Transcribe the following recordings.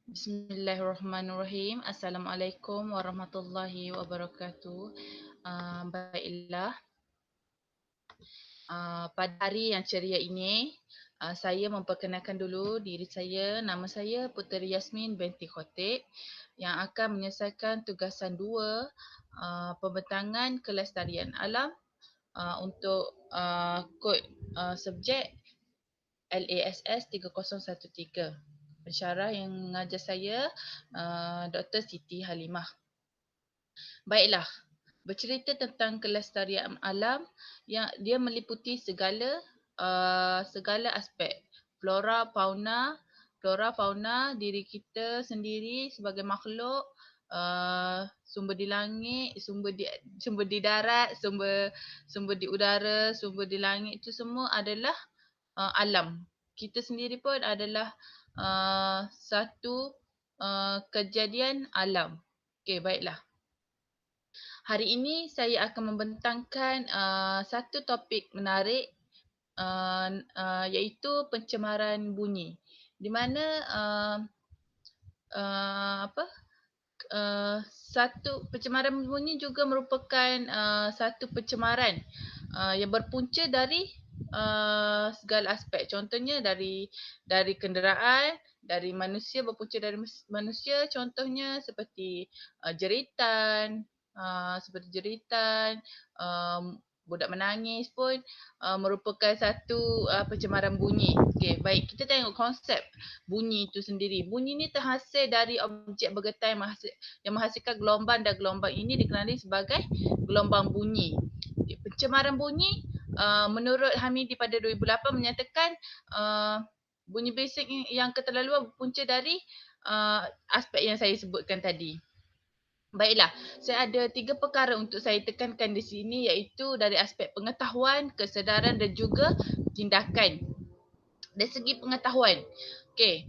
Bismillahirrahmanirrahim. Assalamualaikum warahmatullahi wabarakatuh. Baiklah, pada hari yang ceria ini, saya memperkenalkan dulu diri saya. Nama saya Puteri Yasmin binti Khotib yang akan menyelesaikan tugasan 2 pembentangan kelestarian alam untuk kod subjek LASS 3013. Pensyarah yang mengajar saya Dr. Siti Halimah. Baiklah, bercerita tentang kelestarian alam yang dia meliputi segala aspek flora fauna diri kita sendiri sebagai makhluk, sumber di langit, sumber di darat, sumber di udara, sumber di langit, itu semua adalah alam. Kita sendiri pun adalah satu kejadian alam. Okey, baiklah. Hari ini saya akan membentangkan satu topik menarik, iaitu pencemaran bunyi. Di mana apa satu pencemaran bunyi juga merupakan satu pencemaran yang berpunca dari segala aspek. Contohnya dari kenderaan, dari manusia, berpunca dari manusia. Contohnya seperti jeritan, budak menangis pun merupakan satu pencemaran bunyi. Okey, baik, kita tengok konsep bunyi itu sendiri. Bunyi ni terhasil dari objek bergetar yang menghasilkan gelombang, dan gelombang ini dikenali sebagai gelombang bunyi. Pencemaran bunyi menurut Hamidi pada 2008 menyatakan bunyi bising yang keterlaluan berpunca dari aspek yang saya sebutkan tadi. Baiklah, saya ada 3 perkara untuk saya tekankan di sini, iaitu dari aspek pengetahuan, kesedaran dan juga tindakan. Dari segi pengetahuan, okey,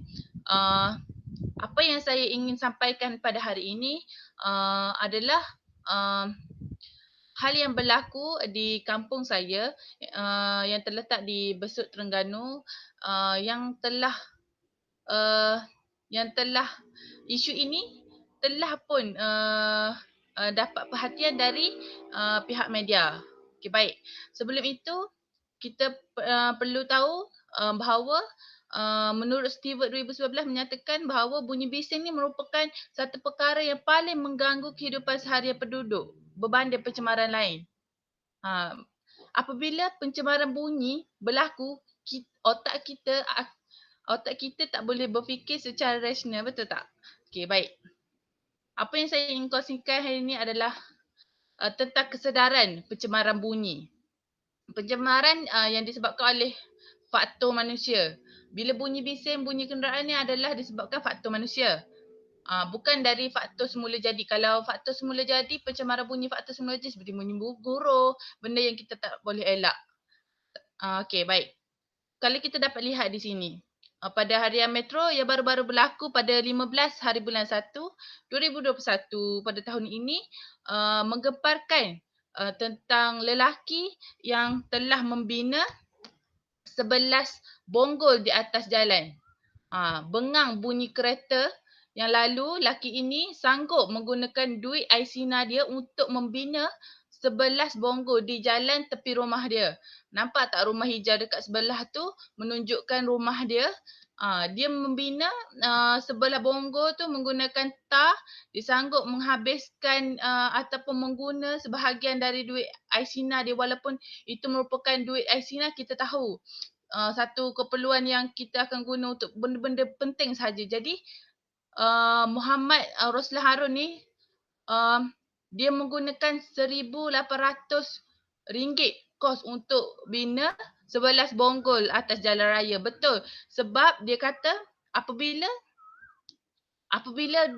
apa yang saya ingin sampaikan pada hari ini adalah hal yang berlaku di kampung saya yang terletak di Besut, Terengganu, yang telah isu ini telah pun dapat perhatian dari pihak media. Okey, baik. Sebelum itu, kita perlu tahu bahawa menurut Stewart 2019 menyatakan bahawa bunyi bising ni merupakan satu perkara yang paling mengganggu kehidupan seharian penduduk berbanding pencemaran lain. Apabila pencemaran bunyi berlaku, otak kita tak boleh berfikir secara rasional, betul tak? Okey, baik. Apa yang saya ingin kongsikan hari ini adalah tentang kesedaran pencemaran bunyi. Pencemaran yang disebabkan oleh faktor manusia. Bila bunyi bising, bunyi kenderaan ni adalah disebabkan faktor manusia. Bukan dari faktor semula jadi. Kalau faktor semula jadi, pencemaran bunyi faktor semula jadi seperti bunyi guruh, benda yang kita tak boleh elak. Okey, baik. Kalau kita dapat lihat di sini, pada harian Metro yang baru-baru berlaku pada 15 hari bulan 1, 2021 pada tahun ini, menggemparkan tentang lelaki yang telah membina 11 bonggol di atas jalan. Bengang bunyi kereta yang lalu, lelaki ini sanggup menggunakan duit Aisina dia untuk membina 11 bonggol di jalan tepi rumah dia. Nampak tak rumah hijau dekat sebelah tu menunjukkan rumah dia. Dia membina sebelah bonggol tu menggunakan tar. Dia sanggup menghabiskan ataupun mengguna sebahagian dari duit Aisina dia, walaupun itu merupakan duit Aisina. Kita tahu satu keperluan yang kita akan guna untuk benda-benda penting sahaja. Jadi Muhammad Roslan Harun ni dia menggunakan RM1,800 kos untuk bina 11 bonggol atas jalan raya. Betul. Sebab dia kata apabila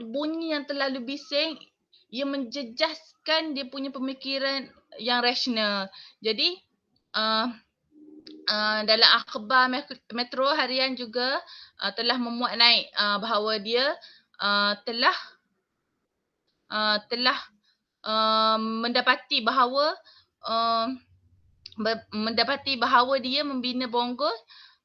bunyi yang terlalu bising, ia menjejaskan dia punya pemikiran yang rasional. Jadi dalam akhbar Metro harian juga telah memuat naik bahawa dia telah mendapati bahawa dia membina bonggol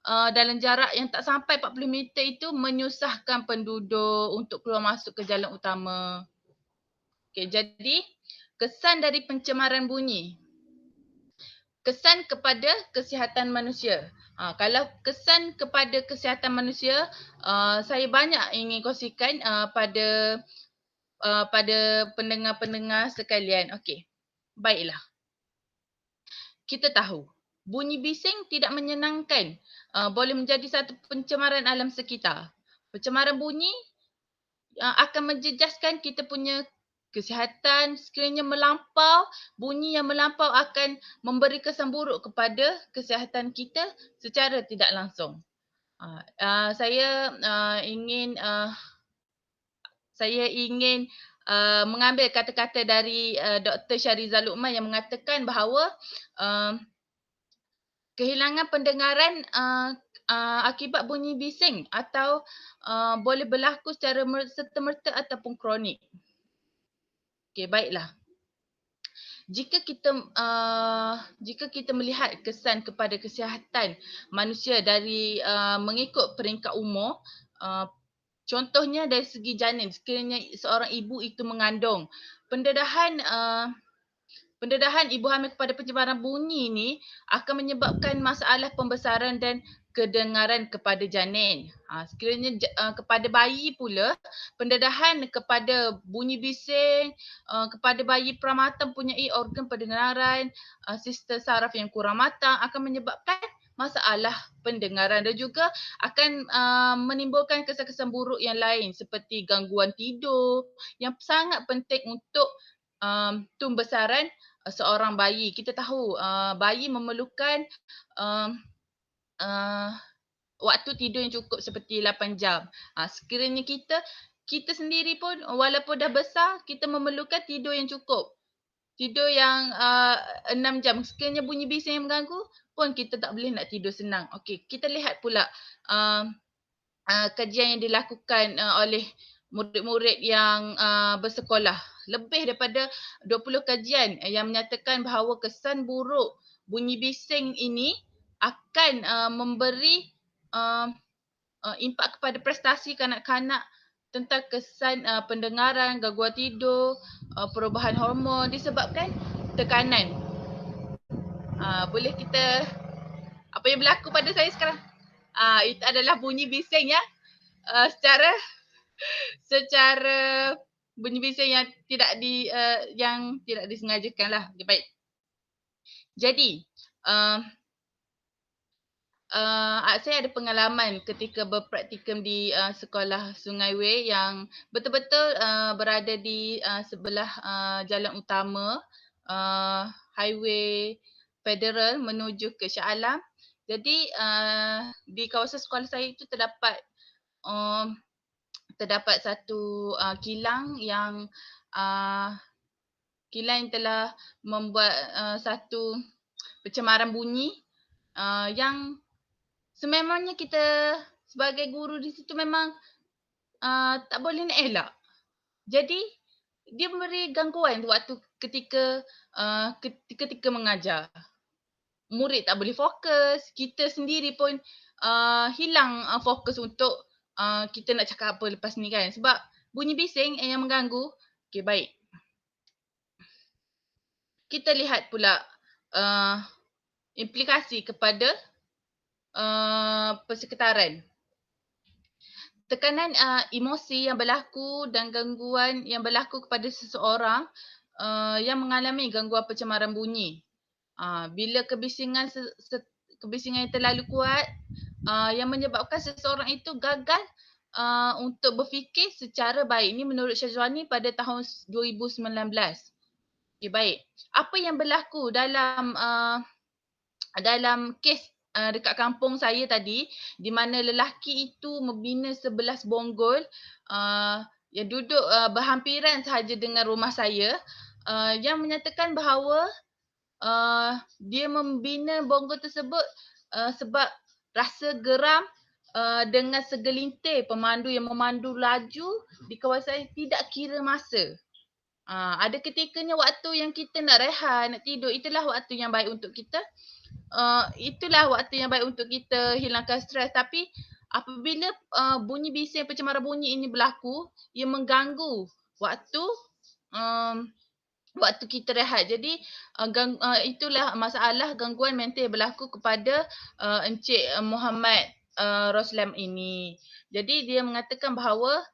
dalam jarak yang tak sampai 40 meter itu menyusahkan penduduk untuk keluar masuk ke jalan utama. Okey, jadi kesan dari pencemaran bunyi. Kesan kepada kesihatan manusia. Kalau kesan kepada kesihatan manusia, saya banyak ingin kongsikan pada pendengar-pendengar sekalian. Okey, baiklah. Kita tahu bunyi bising tidak menyenangkan, boleh menjadi satu pencemaran alam sekitar. Pencemaran bunyi akan menjejaskan kita punya kesihatan. Sekiranya melampau, bunyi yang melampau akan memberi kesan buruk kepada kesihatan kita secara tidak langsung. Saya ingin mengambil kata-kata dari Dr. Syahriza Luqman yang mengatakan bahawa kehilangan pendengaran akibat bunyi bising atau boleh berlaku secara serta-merta ataupun kronik. Okey, baiklah. Jika kita melihat kesan kepada kesihatan manusia dari mengikut peringkat umur, contohnya dari segi janin, sekiranya seorang ibu itu mengandung, pendedahan ibu hamil kepada pencemaran bunyi ini akan menyebabkan masalah pembesaran dan kedengaran kepada janin. Sekiranya kepada bayi pula, pendedahan kepada bunyi bising, kepada bayi pramatang mempunyai organ pendengaran, sistem saraf yang kurang matang akan menyebabkan masalah pendengaran dan juga akan menimbulkan kesan-kesan buruk yang lain seperti gangguan tidur yang sangat penting untuk pembesaran seorang bayi. Kita tahu bayi memerlukan waktu tidur yang cukup seperti 8 jam. Sekiranya kita sendiri pun walaupun dah besar, kita memerlukan tidur yang cukup. Tidur yang 6 jam. Sekiranya bunyi bising yang mengganggu pun kita tak boleh nak tidur senang. Okey, kita lihat pula kajian yang dilakukan oleh murid-murid yang bersekolah. Lebih daripada 20 kajian yang menyatakan bahawa kesan buruk bunyi bising ini akan memberi impak kepada prestasi kanak-kanak tentang kesan pendengaran, gangguan tidur, perubahan hormon disebabkan tekanan. Boleh kita, apa yang berlaku pada saya sekarang? Itu adalah bunyi bising ya. Secara bunyi bising yang tidak disengajakan lah. Okay, baik. Jadi, saya ada pengalaman ketika berpraktikum di sekolah Sungai Way yang betul-betul berada di sebelah jalan utama, highway federal menuju ke Shah Alam. Jadi di kawasan sekolah saya itu terdapat satu kilang yang telah membuat satu pencemaran bunyi yang sememangnya kita sebagai guru di situ memang tak boleh nak elak. Jadi dia memberi gangguan waktu ketika mengajar. Murid tak boleh fokus, kita sendiri pun hilang fokus untuk kita nak cakap apa lepas ni kan. Sebab bunyi bising yang mengganggu. Okay, baik. Kita lihat pula implikasi kepada persekitaran. Tekanan emosi yang berlaku dan gangguan yang berlaku kepada seseorang yang mengalami gangguan pencemaran bunyi. Bila kebisingan yang terlalu kuat yang menyebabkan seseorang itu gagal untuk berfikir secara baik. Ini menurut Syazwani pada tahun 2019. Okay, baik. Apa yang berlaku dalam kes dekat kampung saya tadi, di mana lelaki itu membina 11 bonggol yang duduk berhampiran sahaja dengan rumah saya, yang menyatakan bahawa dia membina bonggol tersebut sebab rasa geram dengan segelintir pemandu yang memandu laju di kawasan tidak kira masa. Ada ketikanya waktu yang kita nak rehat, nak tidur, itulah waktu yang baik untuk kita itulah waktu yang baik untuk kita hilangkan stres. Tapi apabila bunyi bising pencemaran bunyi ini berlaku, ia mengganggu waktu um, waktu kita rehat. Jadi itulah masalah gangguan mental yang berlaku kepada Encik Muhammad Roslam ini. Jadi dia mengatakan bahawa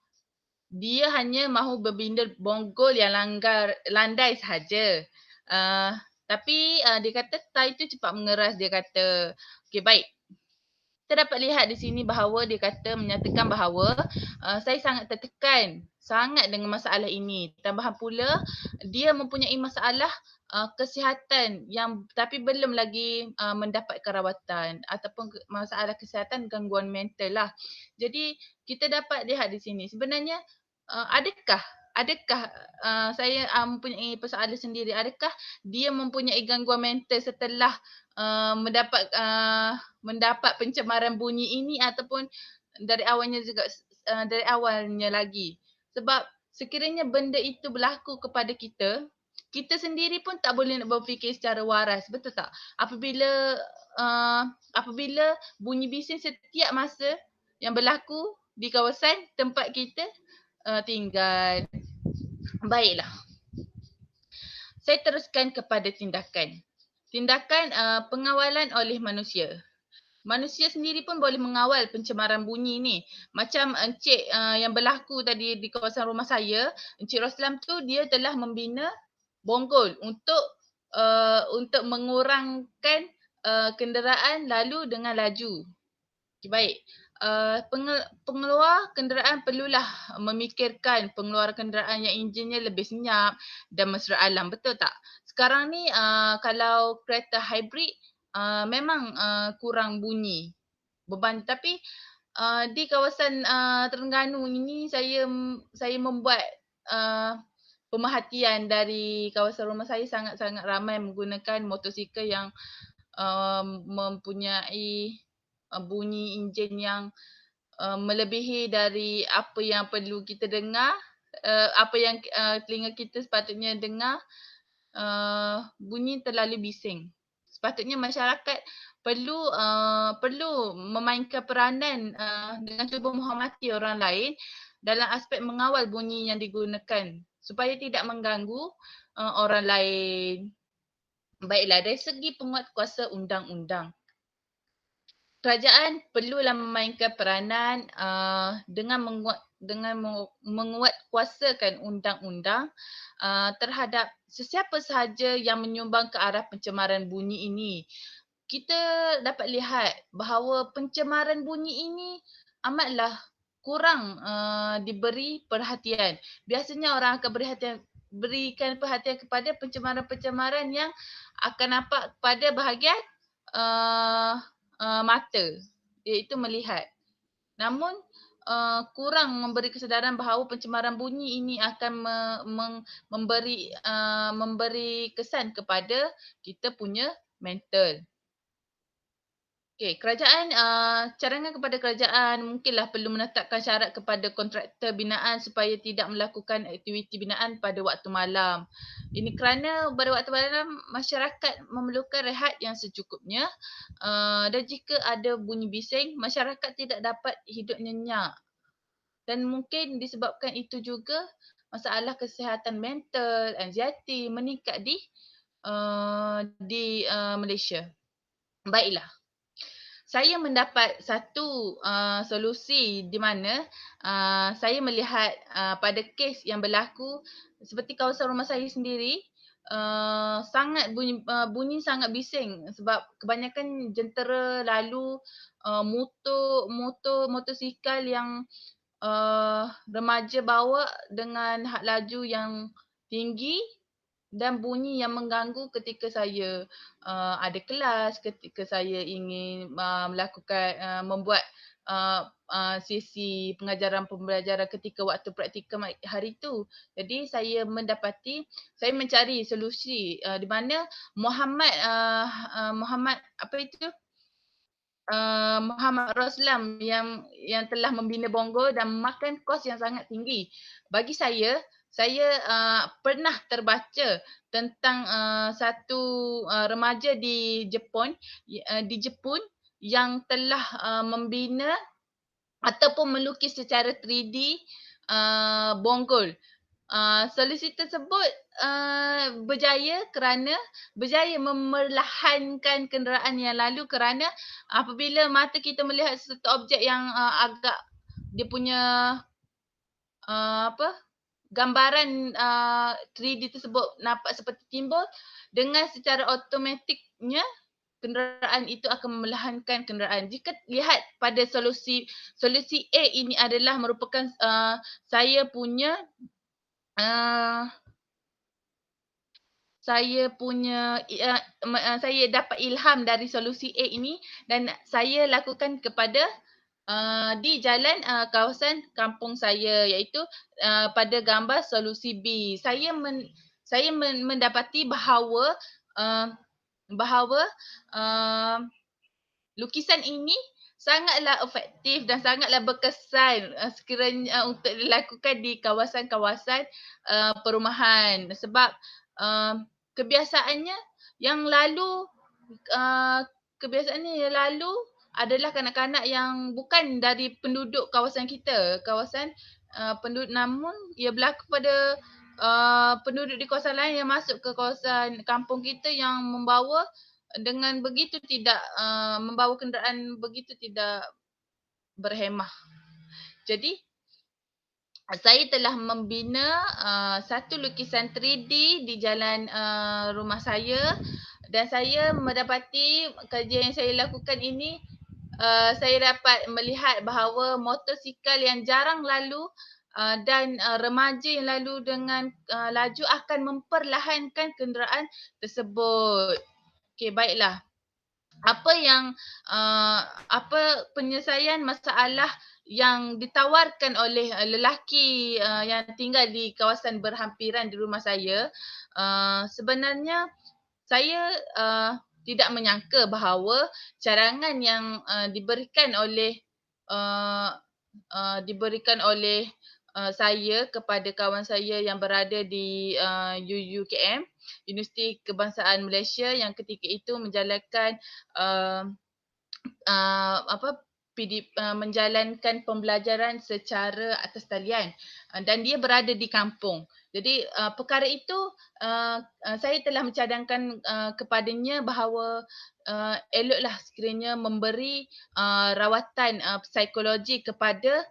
dia hanya mahu berbina bonggol yang landai sahaja. Uh, tapi dia kata tai itu cepat mengeras, dia kata. Okey, baik. Kita dapat lihat di sini bahawa dia kata menyatakan bahawa saya sangat tertekan sangat dengan masalah ini. Tambahan pula dia mempunyai masalah kesihatan yang tapi belum lagi mendapatkan rawatan ataupun masalah kesihatan gangguan mental lah. Jadi kita dapat lihat di sini sebenarnya adakah saya mempunyai persoalan sendiri, adakah dia mempunyai gangguan mental setelah mendapat pencemaran bunyi ini ataupun dari awalnya juga dari awalnya lagi. Sebab sekiranya benda itu berlaku kepada kita, kita sendiri pun tak boleh nak berfikir secara waras, betul tak? Apabila bunyi bising setiap masa yang berlaku di kawasan tempat kita tinggal. Baiklah. Saya teruskan kepada tindakan. Tindakan pengawalan oleh manusia. Manusia sendiri pun boleh mengawal pencemaran bunyi ni. Macam Encik yang berlaku tadi di kawasan rumah saya, Encik Roslam tu dia telah membina bonggol untuk mengurangkan kenderaan lalu dengan laju. Okay, baik. Pengeluar kenderaan perlulah memikirkan pengeluaran kenderaan yang enjinnya lebih senyap dan mesra alam, betul tak? Sekarang ni kalau kereta hybrid memang kurang bunyi beban, tapi di kawasan Terengganu ini saya membuat pemerhatian dari kawasan rumah saya sangat-sangat ramai menggunakan motosikal yang mempunyai bunyi enjin yang melebihi dari apa yang perlu kita dengar, apa yang telinga kita sepatutnya dengar, bunyi terlalu bising. Sepatutnya masyarakat perlu memainkan peranan dengan cuba menghormati orang lain dalam aspek mengawal bunyi yang digunakan supaya tidak mengganggu orang lain. Baiklah, dari segi penguatkuasa undang-undang, kerajaan perlulah memainkan peranan dengan menguatkuasakan undang-undang terhadap sesiapa sahaja yang menyumbang ke arah pencemaran bunyi ini. Kita dapat lihat bahawa pencemaran bunyi ini amatlah kurang diberi perhatian. Biasanya orang akan berikan perhatian kepada pencemaran-pencemaran yang akan nampak pada bahagian mata, iaitu melihat. Namun kurang memberi kesedaran bahawa pencemaran bunyi ini akan memberi kesan kepada kita punya mental. Okey, kerajaan, cadangan kepada kerajaan mungkinlah perlu menetapkan syarat kepada kontraktor binaan supaya tidak melakukan aktiviti binaan pada waktu malam. Ini kerana pada waktu malam masyarakat memerlukan rehat yang secukupnya dan jika ada bunyi bising, masyarakat tidak dapat hidup nyenyak. Dan mungkin disebabkan itu juga masalah kesihatan mental, anxiety meningkat di Malaysia. Baiklah. Saya mendapat satu solusi di mana saya melihat pada kes yang berlaku seperti kawasan rumah saya sendiri, sangat bunyi sangat bising sebab kebanyakan jentera lalu motosikal yang remaja bawa dengan had laju yang tinggi dan bunyi yang mengganggu ketika saya ada kelas, ketika saya ingin membuat sesi pengajaran pembelajaran ketika waktu praktikal hari itu. Jadi saya mencari solusi di mana Muhammad Muhammad Roslam yang telah membina Bongo dan memakan kos yang sangat tinggi. Bagi saya saya pernah terbaca tentang satu remaja di Jepun yang telah membina ataupun melukis secara 3D bonggol. Solusi tersebut berjaya memerlahankan kenderaan yang lalu, kerana apabila mata kita melihat sesuatu objek yang agak dia punya apa gambaran 3D tersebut nampak seperti timbul, dengan secara automatiknya kenderaan itu akan memerlahankan kenderaan. Jika lihat pada solusi A ini adalah merupakan saya punya saya dapat ilham dari solusi A ini, dan saya lakukan kepada di jalan kawasan kampung saya, iaitu pada gambar solusi B. Saya mendapati bahawa lukisan ini sangatlah efektif dan sangatlah berkesan sekiranya untuk dilakukan di kawasan-kawasan perumahan, sebab kebiasaannya yang lalu adalah kanak-kanak yang bukan dari penduduk kawasan kita, namun ia berlaku pada penduduk di kawasan lain yang masuk ke kawasan kampung kita, yang membawa membawa kenderaan begitu tidak berhemah. Jadi saya telah membina satu lukisan 3D di jalan rumah saya, dan saya mendapati kerja yang saya lakukan ini, saya dapat melihat bahawa motosikal yang jarang lalu dan remaja yang lalu dengan laju akan memperlahankan kenderaan tersebut. Okey, baiklah. Apa penyelesaian masalah yang ditawarkan oleh lelaki yang tinggal di kawasan berhampiran di rumah saya? Sebenarnya saya tidak menyangka bahawa cadangan yang diberikan oleh saya kepada kawan saya yang berada di UUKM, Universiti Kebangsaan Malaysia, yang ketika itu menjalankan menjalankan pembelajaran secara atas talian, dan dia berada di kampung. Jadi perkara itu saya telah mencadangkan kepadanya bahawa eloklah sekiranya memberi rawatan psikologi kepada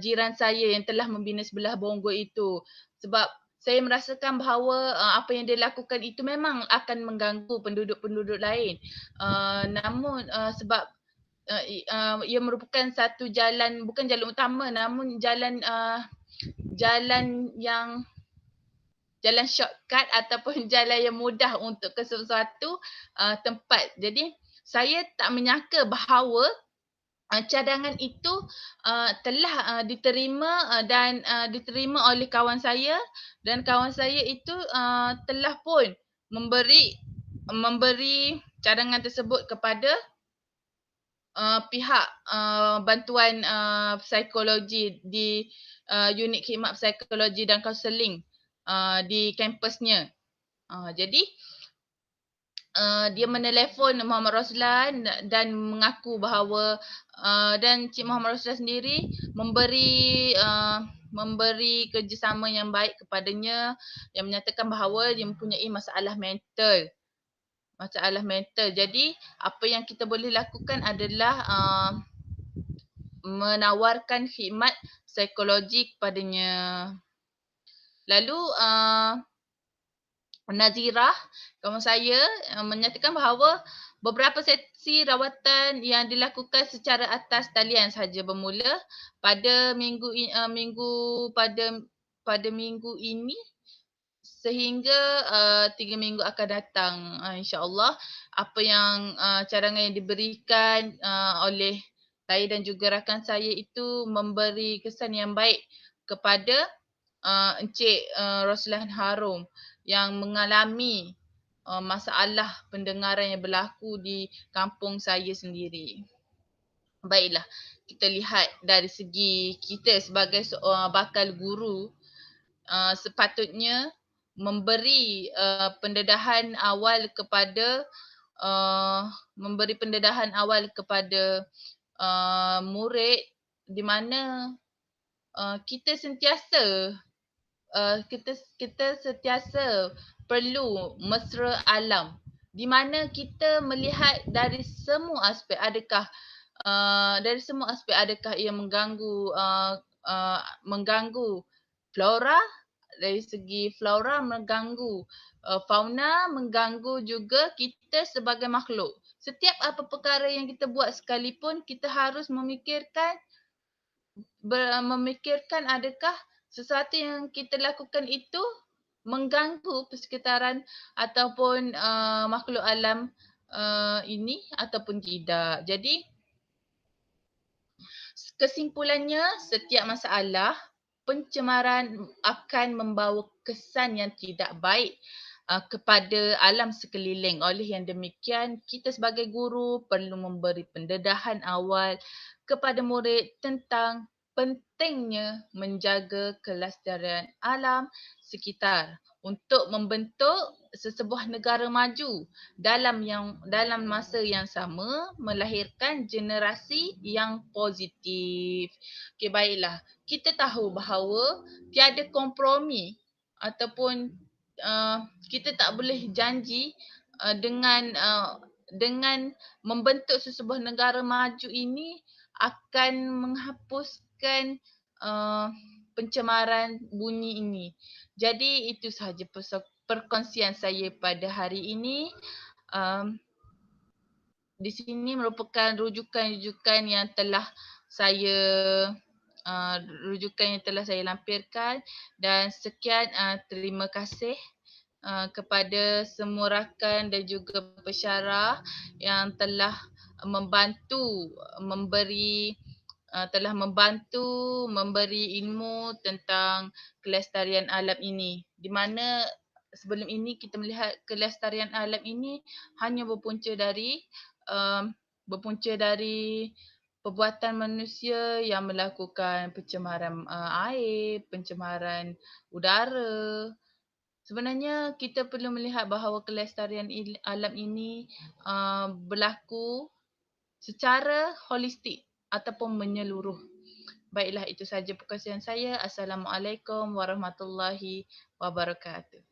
jiran saya yang telah membina sebelah bonggol itu, sebab saya merasakan bahawa apa yang dia lakukan itu memang akan mengganggu penduduk-penduduk lain. Namun sebab ia merupakan satu jalan, bukan jalan utama, namun jalan shortcut ataupun jalan yang mudah untuk ke sesuatu tempat. Jadi saya tak menyangka bahawa cadangan itu telah diterima dan diterima oleh kawan saya, dan kawan saya itu telah pun memberi cadangan tersebut kepada pihak bantuan psikologi di unit khidmat psikologi dan kaunseling di kampusnya. Jadi dia menelefon Muhammad Roslan dan mengaku bahawa dan Cik Muhammad Roslan sendiri memberi kerjasama yang baik kepadanya, yang menyatakan bahawa dia mempunyai masalah mental. Jadi apa yang kita boleh lakukan adalah menawarkan khidmat psikologi kepadanya. Lalu Nazirah, kawan saya, menyatakan bahawa beberapa sesi rawatan yang dilakukan secara atas talian sahaja bermula pada minggu ini sehingga 3 minggu akan datang, insya-Allah. Apa yang cadangan yang diberikan oleh saya dan juga rakan saya itu memberi kesan yang baik kepada Encik Roslan Harum yang mengalami masalah pendengaran yang berlaku di kampung saya sendiri. Baiklah, kita lihat dari segi kita sebagai bakal guru. sepatutnya memberi pendedahan awal kepada murid, di mana kita sentiasa kita sentiasa perlu mesra alam, di mana kita melihat dari semua aspek, adakah ia mengganggu flora, dari segi flora mengganggu fauna, mengganggu juga kita sebagai makhluk. Setiap apa perkara yang kita buat sekalipun, kita harus memikirkan adakah sesuatu yang kita lakukan itu mengganggu persekitaran ataupun makhluk alam ini ataupun tidak. Jadi kesimpulannya, setiap masalah pencemaran akan membawa kesan yang tidak baik kepada alam sekeliling. Oleh yang demikian, kita sebagai guru perlu memberi pendedahan awal kepada murid tentang pentingnya menjaga kelestarian alam sekitar untuk membentuk sesebuah negara maju dalam masa yang sama, melahirkan generasi yang positif. Okey, baiklah. Kita tahu bahawa tiada kompromi ataupun kita tak boleh janji dengan membentuk sesebuah negara maju ini akan menghapuskan pencemaran bunyi ini. Jadi itu sahaja perkongsian saya pada hari ini. Di sini merupakan rujukan yang telah saya lampirkan, dan sekian, terima kasih kepada semua rakan dan juga pesyarah yang telah membantu memberi ilmu tentang kelestarian alam ini, di mana sebelum ini kita melihat kelestarian alam ini hanya berpunca dari perbuatan manusia yang melakukan pencemaran air, pencemaran udara. Sebenarnya kita perlu melihat bahawa kelestarian alam ini berlaku secara holistik ataupun menyeluruh. Baiklah, itu sahaja perkongsian saya. Assalamualaikum warahmatullahi wabarakatuh.